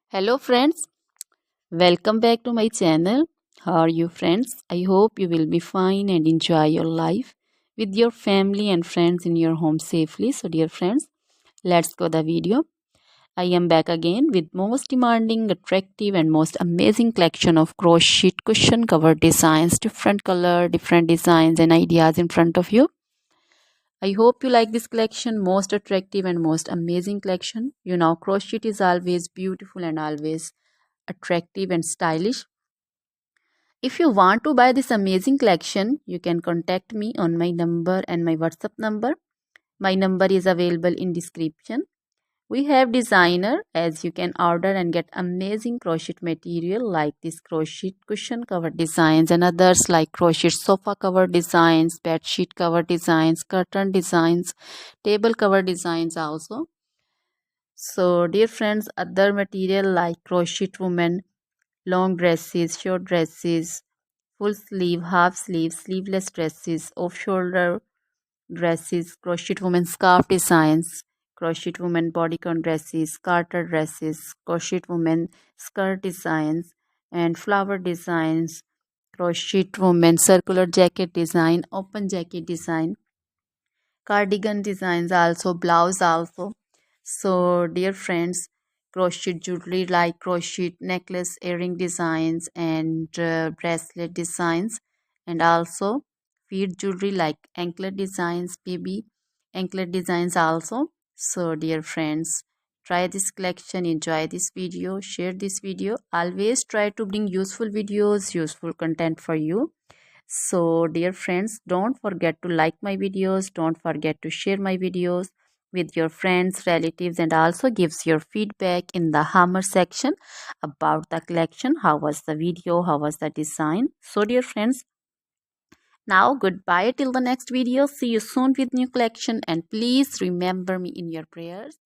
Hello friends, welcome back to my channel. How are you friends? I hope you will be fine and enjoy your life with your family and friends in your home safely. So dear friends, let's go the video. I am back again with most demanding, attractive and most amazing collection of crochet cushion cover designs, different color, different designs and ideas in front of you. I hope you like this collection, most attractive and most amazing collection. You know, crochet is always beautiful and always attractive and stylish. If you want to buy this amazing collection, you can contact me on my number and my WhatsApp number. My number is available in description. We have designer as you can order and get amazing crochet material like this crochet cushion cover designs and others like crochet sofa cover designs, bed sheet cover designs, curtain designs, table cover designs also. So dear friends, other material like crochet woman, long dresses, short dresses, full sleeve, half sleeve, sleeveless dresses, off shoulder dresses, crochet woman scarf designs, crochet woman bodycon dresses, garter dresses, crochet woman skirt designs, and flower designs, crochet woman circular jacket design, open jacket design, cardigan designs also, blouse also. So dear friends, crochet jewelry like crochet necklace, earring designs and bracelet designs, and also feet jewelry like anklet designs, baby anklet designs also. So dear friends, try this collection, enjoy this video, share this video. Always try to bring useful videos, useful content for you. So dear friends, don't forget to like my videos, don't forget to share my videos with your friends, relatives, and also gives your feedback in the hammer section about the collection. How was the video, how was the design? So dear friends, now goodbye till the next video. See you soon with new collection, and please remember me in your prayers.